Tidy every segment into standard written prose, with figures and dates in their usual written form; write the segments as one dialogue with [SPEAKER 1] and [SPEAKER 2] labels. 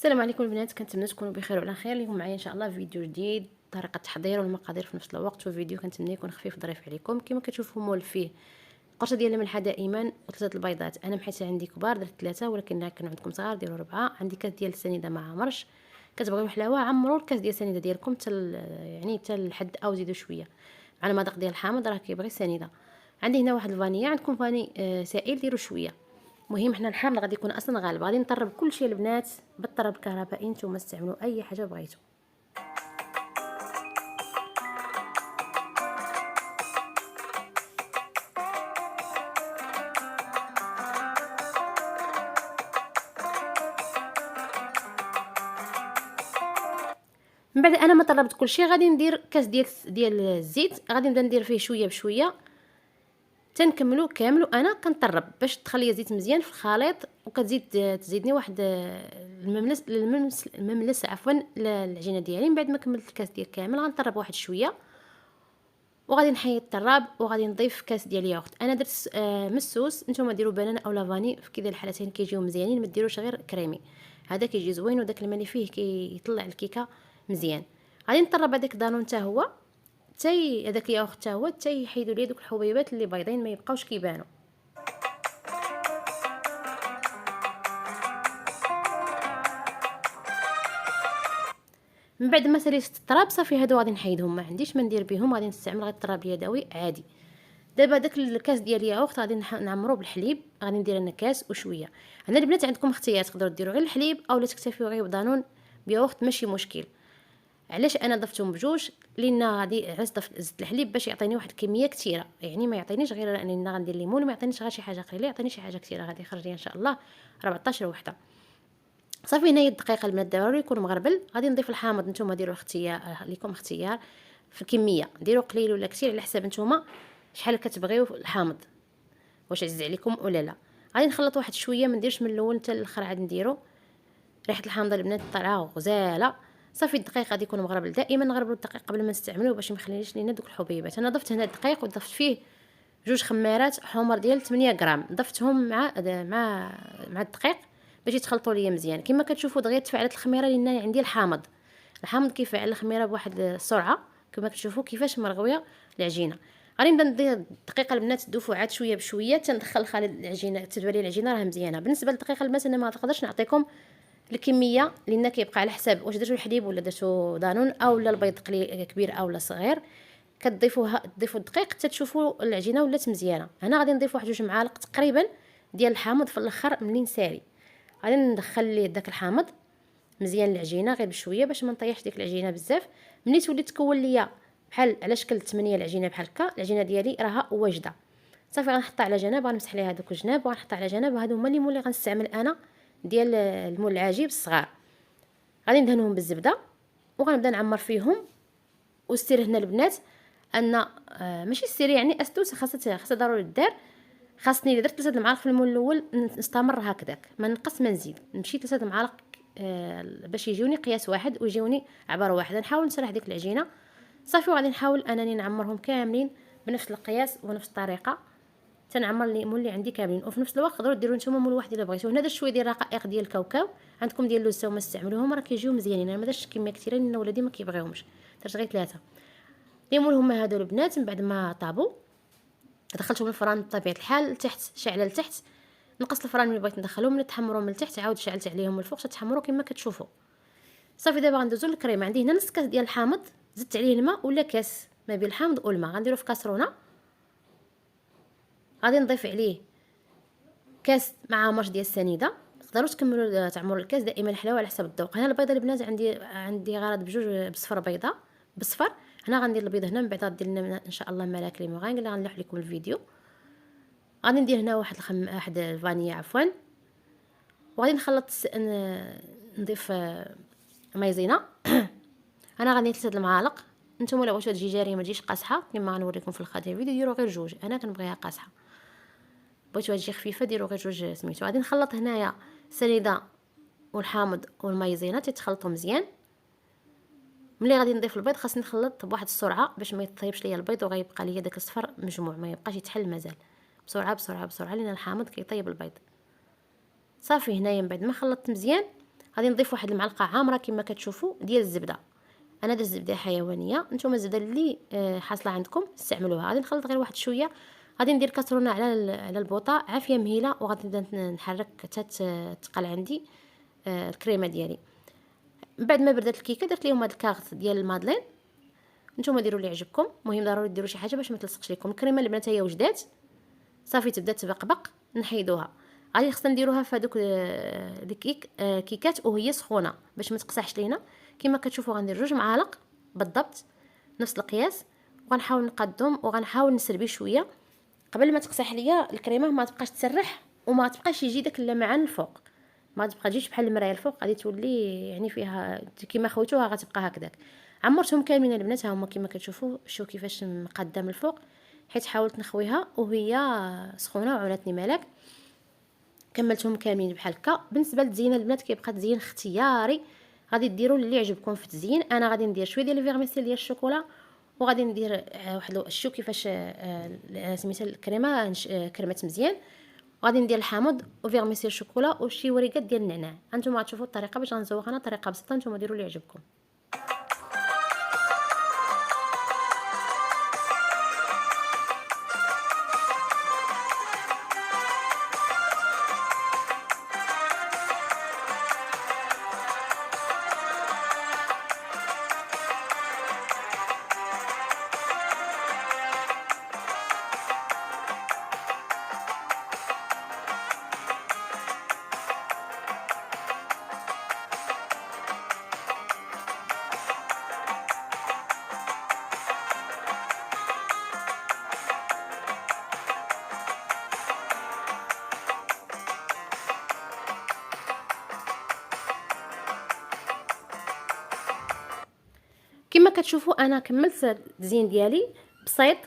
[SPEAKER 1] السلام عليكم البنات، كنتمنى تكونوا بخير وعلى خير. اليوم معايا ان شاء الله فيديو جديد، طريقه التحضير والمقادير في نفس الوقت. وفيديو كنتمنى يكون خفيف ظريف عليكم. كما كتشوفوا مول فيه قرصه ديال الملح دائما وثلاثه البيضات. انا محيت عندي كبار درت ثلاثه، ولكن كانوا عندكم صغار ديروا ربعه. عندي كاس ديال السنيده مع عمرش، كتبغيو حلاوه عمروا الكاس ديال السنيده ديالكم يعني حتى لحد او زيدوا شويه مع المذاق ديال الحامض، راه كيبغي السنيده. عندي هنا واحد الفانيا، عندكم فاني سائل ديروا شويه. مهم حنا الحامض غادي يكون اصلا غالب. غادي نطرب كل شيء البنات بالطرب الكهربائي، نتوما استعملوا اي حاجه بغيتو. من بعد انا ما طربت كل شيء، غادي ندير كاس ديال الزيت، غادي نبدا ندير فيه شويه بشويه تنكملو كامل. وانا كنطرب باش تخلي الزيت مزيان في الخليط. وكتزيد تزيدني واحد المملس عفوا للعجينه ديالي. من بعد ما كملت الكاس ديال كامل غنطرب واحد شويه، وغادي نحيد الطراب وغادي نضيف كاس ديال الياغورت. انا درت مسوس، نتوما ديروا بنانا او لافاني، في كذا الحالتين كيجيو مزيانين. ما ديروش غير كريمي، هذا كيجي زوين وداك الماء اللي فيه كيطلع الكيكه مزيان. غادي نطرب هذاك دانون حتى هو، حتى هذاك الياغورت حتى هو، حتى يحيدوا لي دوك الحبيبات اللي بيضين ما يبقاوش كيبانوا. من بعد ما ساليت الطراب صافي، هادو غادي نحيدهم، ما عنديش ما ندير بهم، غادي نستعمل غير الطراب اليدوي عادي. دابا داك الكاس ديال الياغورت غادي نعمرو بالحليب. غادي ندير انا كاس وشويه. هنا البنات عندكم اختيار، تقدروا ديروا غير الحليب اولا تكتفيو غير بدانون بياغورت، ماشي مشكل. علاش انا ضفتهم بجوج؟ لان غادي زدت الحليب باش يعطيني واحد الكميه كثيره، يعني ما يعطينيش غير لان غندير ليمون، ما يعطينيش غير شي حاجه قليله، يعطيني شي حاجه كثيره. غادي يخرج لي ان شاء الله 14 وحده. صافي هنايا الدقيق البنات ضروري يكون مغربل. غادي نضيف الحامض، نتوما ديروا اختيار لكم اختيار في الكميه، ديروا قليل ولا كثير على حساب نتوما شحال كتبغيو الحامض، واش عزيز عليكم ولا لا. غادي نخلط واحد شويه، ما نديرش من الاول حتى الاخر، عاد نديرو ريحه الحامضه البنات طالعه غزاله. صافي الدقيق غادي يكون مغربل. دائما نغربلوا الدقيق قبل ما نستعملوه باش ما يخليش لينا دوك الحبيبات. انا ضفت هنا الدقيق وضفت فيه جوج خمارات حمر ديال 8 غرام، ضفتهم مع الدقيق باش يتخلطوا ليا مزيان. كما كتشوفوا دغيا تفاعلت الخميره لان عندي الحامض كيفعل الخميره بواحد السرعه. كما كتشوفوا كيفاش مرغويه العجينه. غادي نبدا ندير الدقيقه البنات تدوفوا عاد شويه بشويه تندخل الخليط العجينه، تتبالي العجينه راه مزيانه. بالنسبه للدقيقه البنات انا ما نقدرش نعطيكم الكميه لان كيبقى على حساب واش درتو الحليب ولا درتو دانون او لا البيض كبير او لا صغير. تضيفوا الدقيق حتى تشوفوا العجينه ولات مزيانه. هنا غادي نضيف واحد 2 معالق تقريبا ديال الحامض في الاخر ملي نسالي. غادي ندخل ليه داك الحامض مزيان العجينه غير بشويه باش ما نطيحش ديك العجينه بزاف. ملي تولي تكون ليا بحال على شكل 8 العجينه بحال هكا، العجينه ديالي راها واجده. صافي غنحطها على جنب، غنمسح ليها هذوك الجناب وغنحطها على جنب. هادو هما اللي غنستعمل انا ديال المول العجيب الصغار. غادي ندهنهم بالزبده وغنبدا نعمر فيهم. والسر هنا البنات ان ماشي السر، يعني اسدوس خاصها ضروري الدار. خاصني الا درت 3 المعالق في المول الاول نستمر هكذاك، ما نقص ما نزيد، نمشي 3 المعالق باش يجوني قياس واحد ويجوني عبار واحد. نحاول نسرح ديك العجينه صافي. وغادي نحاول انني نعمرهم كاملين بنفس القياس ونفس الطريقه، تنعمر لي مول اللي عندي كاملين. وفي نفس الوقت تقدروا ديروا نتوما مول واحد الا بغيتو. هنا درت شويه ديال رقائق ديال الكاوكاو، عندكم ديال اللوز ما استعملوهم راه كيجيو مزيانين. انا ما درتش كميه كثيره لان ولادي ما كيبغيوهمش، درت غير 3. ليمون هما هادو البنات. من بعد ما طابوا دخلتهم الفران بطبيعه الحال لتحت، شعله لتحت. نقص الفران ملي بغيت ندخلهم، ملي تحمروا من التحت عاود شعلت عليهم من الفوق تحمروا كما كتشوفوا. صافي دابا غندوزو للكريمه. عندي هنا نص كاس ديال الحامض، زدت عليه الماء ولا كاس ما بين الحامض والماء. غنديرو في كاسرونه، غادي نضيف عليه كاس مع مرش ديال السنيده. تقدروا تكملوا تعمروا الكاس دائما الحلاوه على حسب الذوق. هنا البيضه البنات عندي غرض بجوج بصفر بيضه بصفر. هنا غندير البيض هنا، من بعد غدير لنا ان شاء الله ملاك ليمون. غنلوح لكم الفيديو. غادي ندير هنا واحد الفانيا عفوا. وغادي نخلط نضيف مايزينا. انا غندير 3 المعالق. نتوما الا بغيتو تجي جاريه ما تجيش قاصحه كما غنوريكم في الخاتم الفيديو، ديروا غير 2. انا كنبغيها قاصحه. بغيتوها تجي خفيفه ديروا غير 2 سميتو. غادي نخلط هنايا السنيده والحامض والمايزينا تيتخلطوا مزيان. ملي غادي نضيف البيض خاصني نخلط بواحد السرعه باش ما يطيبش ليا البيض وغيبقى ليا داك الصفر مجموع، ما يبقاش يتحل مازال. بسرعه لان الحامض كيطيب البيض. صافي هنايا من بعد ما خلطت مزيان غادي نضيف واحد المعلقه عامره كما كتشوفوا ديال الزبده. انا درت زبده حيوانيه، نتوما الزبده اللي حاصله عندكم استعملوها. غادي نخلط غير واحد شويه، غادي ندير كاسرونه على البوطه عافيه مهيله، وغادي نبدا نحرك حتى تقل عندي الكريمه ديالي. من بعد ما بردات الكيكه درت ليهم هاد الكاغط ديال المادلين. نتوما ديروا اللي يعجبكم، المهم ضروري ديروا شي حاجه باش ما تلصقش لكم. الكريمه البنات هي وجدات صافي تبدا تبقبق، نحيدوها. غادي خصنا نديروها في هذوك كيكات وهي سخونه باش ما تقصحش لينا. كما كتشوفوا غندير 2 معالق بالضبط نفس القياس، وغنحاول نقادهم وغنحاول نسربي شويه قبل ما تقصح ليا الكريمه، ما تبقاش تسرح وما تبقاش يجي داك اللمعان الفوق، ما تبقى تجيش بحال المرايه الفوق، غادي تولي يعني فيها كيما خويتوها غتبقى هكذاك. عمرتهم كاملين البنات، ها هما كما كتشوفوا شوفوا كيفاش مقاده من الفوق، حيت حاولت نخويها وهي سخونه وعونتني مالك. كملتهم كاملين بحال هكا. بالنسبه للتزيين البنات كيبقى تزيين اختياري، غادي ديروا اللي يعجبكم في التزيين. انا غادي ندير شويه ديال الفيرميسيل ديال الشوكولا، وغادي ندير واحد شوف كيفاش سميتها الكريمه كرمات مزيان، وغادي ندير الحامض وفيرميسيل الشوكولا وشي وريقات ديال النعناع. انتم غتشوفوا الطريقه باش غنزوق انا طريقه بسيطه، نتوما ديروا اللي يعجبكم. كما كتشوفوا انا كملت التزيين ديالي بسيط.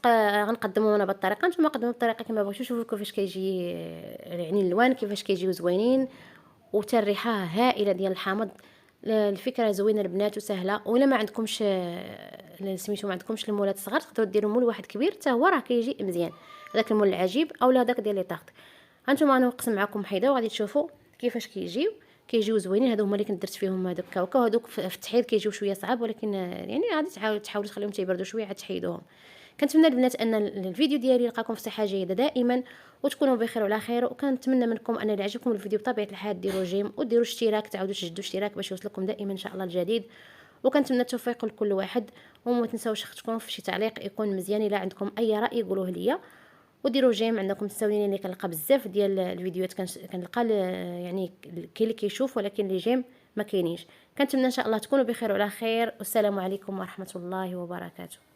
[SPEAKER 1] غنقدمهم انا بالطريقه، نتوما قدموا بالطريقه كما بغيتو. شوفوا كيفاش كيجي يعني الالوان كيفاش كيجيو زوينين، وتا الريحه هائله ديال الحامض. الفكره زوينه البنات وسهله. ولا ما عندكمش سميتو ما عندكمش المولات الصغار، تقدروا ديروا مول واحد كبير حتى هو راه كيجي مزيان، هذاك المول العجيب اولا هذاك ديال لي طاغط. هانتوما انا نقسم معكم حيده وغادي تشوفوا كيفاش كيجيو زوينين. هادو هما اللي كنت درت فيهم هذوك كاوكا، وهذوك في التحيد كيجيو شويه صعاب، ولكن يعني غادي تحاولوا تخليهم تيبردوا شويه عاد تحيدوهم. كنتمنى البنات ان الفيديو ديالي يلقاكم في صحه جيده دائما، وتكونوا بخير وعلى خير. وكنتمنى منكم ان اللي عجبكم الفيديو بطبيعه الحال ديروا جيم وديروا اشتراك، تعاودوا تشدوا اشتراك باش يوصلكم دائما ان شاء الله الجديد. وكنتمنى التوفيق لكل واحد، وما تنساوش اختكم في شي تعليق يكون مزيان. الا عندكم اي راي قولوه ليا، وديروا جيم. عندكم تساوليني اللي كنلقى بزاف ديال الفيديوهات كنلقى يعني كاين اللي كيشوف ولكن اللي جيم ما كاينينش. كنتمنى ان شاء الله تكونوا بخير وعلى خير، والسلام عليكم ورحمه الله وبركاته.